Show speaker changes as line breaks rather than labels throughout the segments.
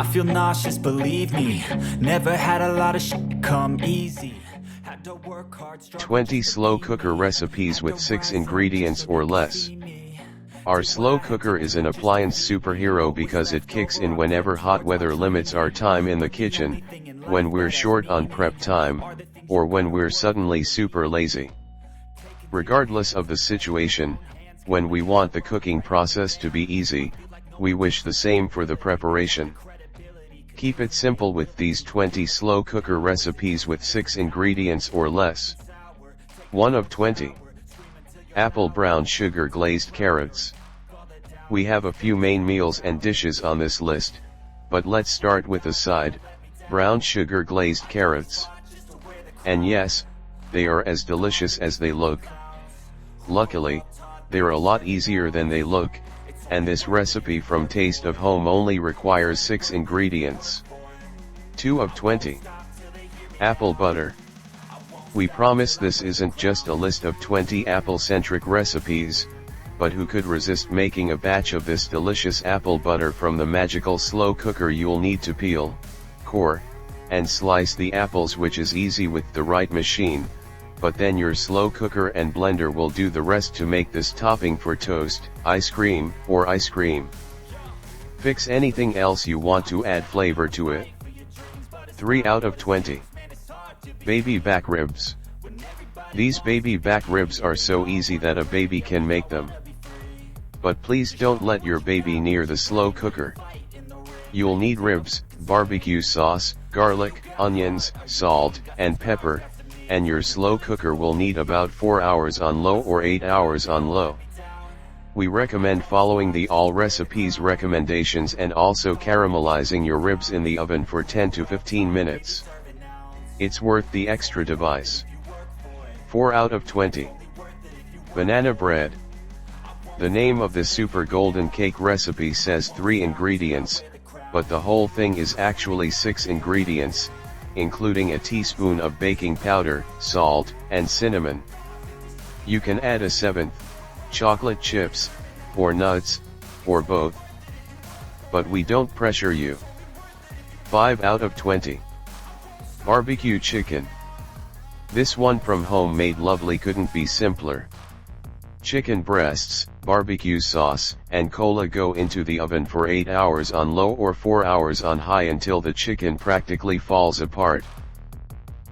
I feel nauseous, believe me. Never had a lot of shit come easy. Had to work hard,
20 slow cooker recipes with 6 ingredients or less. Our slow cooker is an appliance superhero because it kicks in whenever hot weather limits our time in the kitchen, when we're short on prep time, or when we're suddenly super lazy. Regardless of the situation, when we want the cooking process to be easy, we wish the same for the preparation. Keep it simple with these 20 slow cooker recipes with 6 ingredients or less. 1 of 20. Apple brown sugar glazed carrots. We have a few main meals and dishes on this list, but let's start with the side, brown sugar glazed carrots. And yes, they are as delicious as they look. Luckily, they're a lot easier than they look, and this recipe from Taste of Home only requires 6 ingredients. 2 of 20. Apple butter. We promise this isn't just a list of 20 apple-centric recipes, but who could resist making a batch of this delicious apple butter from the magical slow cooker? You'll need to peel, core, and slice the apples, which is easy with the right machine, but then your slow cooker and blender will do the rest to make this topping for toast, ice cream, or ice cream. Fix anything else you want to add flavor to it. 3 out of 20. Baby back ribs. These baby back ribs are so easy that a baby can make them. But please don't let your baby near the slow cooker. You'll need ribs, barbecue sauce, garlic, onions, salt, and pepper, and your slow cooker will need about 4 hours on low or 8 hours on low. We recommend following the all recipes recommendations and also caramelizing your ribs in the oven for 10 to 15 minutes. It's worth the extra device. 4 out of 20. Banana bread. The name of the super golden cake recipe says 3 ingredients, but the whole thing is actually 6 ingredients, including a teaspoon of baking powder, salt, and cinnamon. You can add a 7th, chocolate chips, or nuts, or both. But we don't pressure you. 5 out of 20. Barbecue chicken. This one from Home Made Lovely couldn't be simpler. Chicken breasts, barbecue sauce, and cola go into the oven for 8 hours on low or 4 hours on high until the chicken practically falls apart.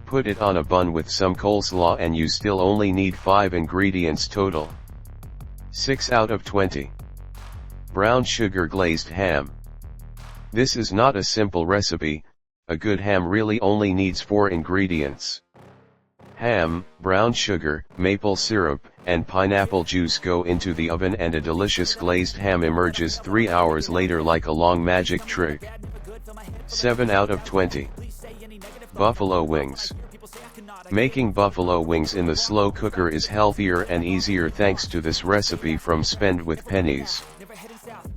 Put it on a bun with some coleslaw and you still only need 5 ingredients total. 6 out of 20. Brown sugar glazed ham. This is not a simple recipe. A good ham really only needs 4 ingredients. Ham, brown sugar, maple syrup, and pineapple juice go into the oven and a delicious glazed ham emerges 3 hours later like a long magic trick. 7 out of 20. Buffalo wings. Making buffalo wings in the slow cooker is healthier and easier thanks to this recipe from Spend with Pennies.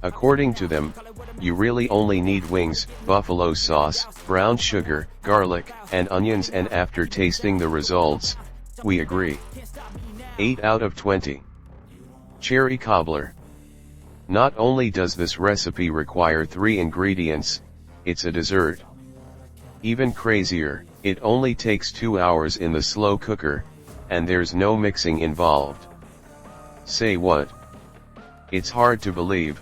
According to them, you really only need wings, buffalo sauce, brown sugar, garlic, and onions, and after tasting the results, we agree. 8 out of 20. Cherry cobbler. Not only does this recipe require 3 ingredients, it's a dessert. Even crazier, it only takes 2 hours in the slow cooker, and there's no mixing involved. Say what? It's hard to believe,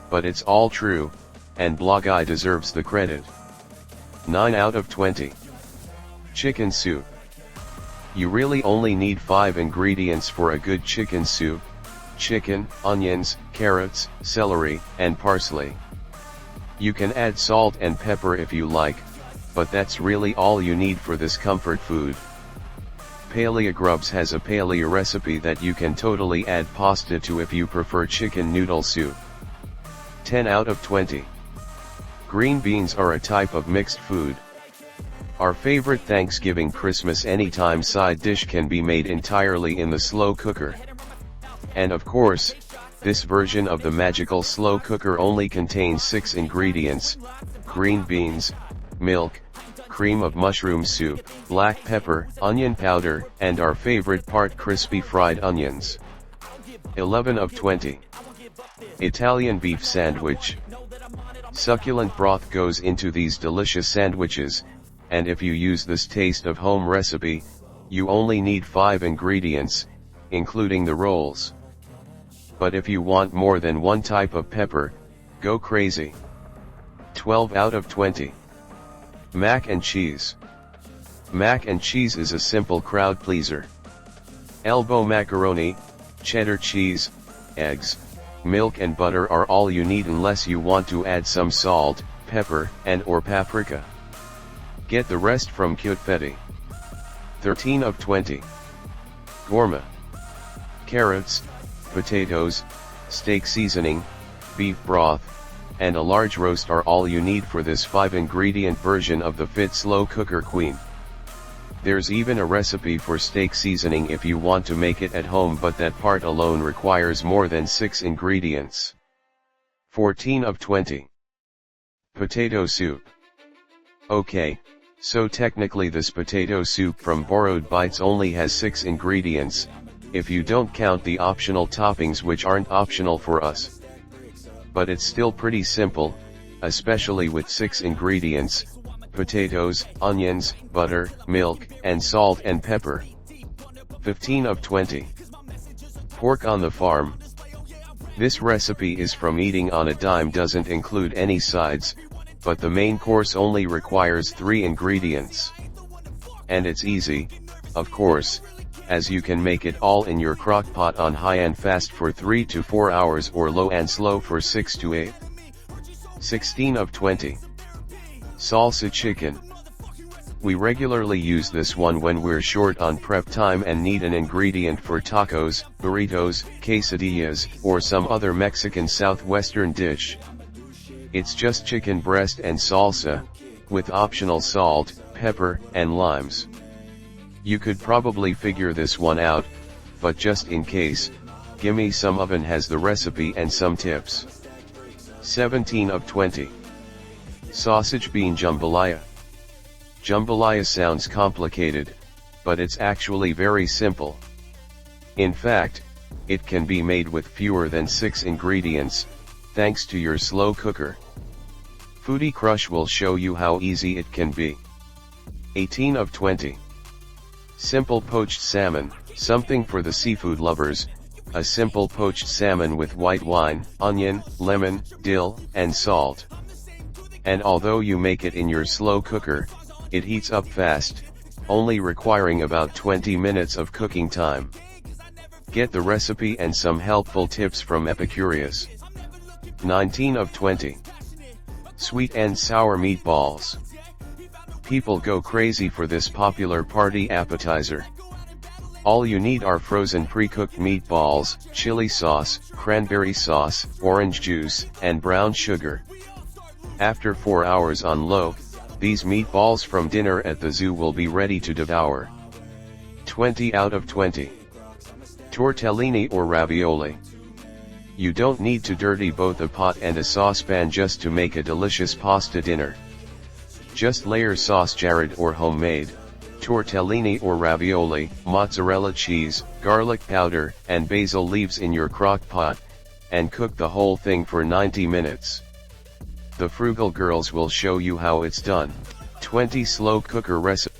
but it's all true, and Blog Eye deserves the credit. 9 out of 20. Chicken soup. You really only need 5 ingredients for a good chicken soup: chicken, onions, carrots, celery, and parsley. You can add salt and pepper if you like, but that's really all you need for this comfort food. Paleo Grubs has a paleo recipe that you can totally add pasta to if you prefer chicken noodle soup. 10 out of 20. Green beans are a type of mixed food. Our favorite Thanksgiving Christmas anytime side dish can be made entirely in the slow cooker. And of course, this version of the magical slow cooker only contains 6 ingredients: green beans, milk, cream of mushroom soup, black pepper, onion powder, and our favorite part, crispy fried onions. 11 of 20. Italian beef sandwich. Succulent broth goes into these delicious sandwiches, and if you use this taste of home recipe, you only need 5 ingredients, including the rolls. But if you want more than one type of pepper, go crazy. 12 out of 20. Mac and cheese. Mac and cheese is a simple crowd pleaser. Elbow macaroni, cheddar cheese, eggs, milk and butter are all you need unless you want to add some salt, pepper, and/or paprika. Get the rest from Cutfetti. 13 of 20. Gourmet. Carrots, potatoes, steak seasoning, beef broth, and a large roast are all you need for this 5-ingredient version of the Fit Slow Cooker Queen. There's even a recipe for steak seasoning if you want to make it at home, but that part alone requires more than 6 ingredients. 14 of 20. Potato soup. Okay, so technically this potato soup from Borrowed Bites only has 6 ingredients, if you don't count the optional toppings which aren't optional for us. But it's still pretty simple, especially with 6 ingredients: potatoes, onions, butter, milk, and salt and pepper. 15 of 20. Pork on the farm. This recipe is from Eating on a Dime, doesn't include any sides, but the main course only requires 3 ingredients. And it's easy, of course, as you can make it all in your crock pot on high and fast for 3 to 4 hours or low and slow for 6 to 8. 16 of 20. Salsa chicken. We regularly use this one when we're short on prep time and need an ingredient for tacos, burritos, quesadillas, or some other Mexican southwestern dish. It's just chicken breast and salsa, with optional salt, pepper, and limes. You could probably figure this one out, but just in case, Gimme Some Oven has the recipe and some tips. 17 of 20. Sausage bean jambalaya. Jambalaya sounds complicated, but it's actually very simple. In fact, it can be made with fewer than 6 ingredients, thanks to your slow cooker. Foodie Crush will show you how easy it can be. 18 of 20. Simple poached salmon, something for the seafood lovers. A simple poached salmon with white wine, onion, lemon, dill, and salt. And although you make it in your slow cooker, it heats up fast, only requiring about 20 minutes of cooking time. Get the recipe and some helpful tips from Epicurious. 19 of 20. Sweet and sour meatballs. People go crazy for this popular party appetizer. All you need are frozen pre-cooked meatballs, chili sauce, cranberry sauce, orange juice, and brown sugar. After 4 hours on low, these meatballs from dinner at the zoo will be ready to devour. 20 out of 20. Tortellini or ravioli. You don't need to dirty both a pot and a saucepan just to make a delicious pasta dinner. Just layer sauce, jarred or homemade, tortellini or ravioli, mozzarella cheese, garlic powder, and basil leaves in your crock pot, and cook the whole thing for 90 minutes. The Frugal Girls will show you how it's done. 20 slow cooker recipe.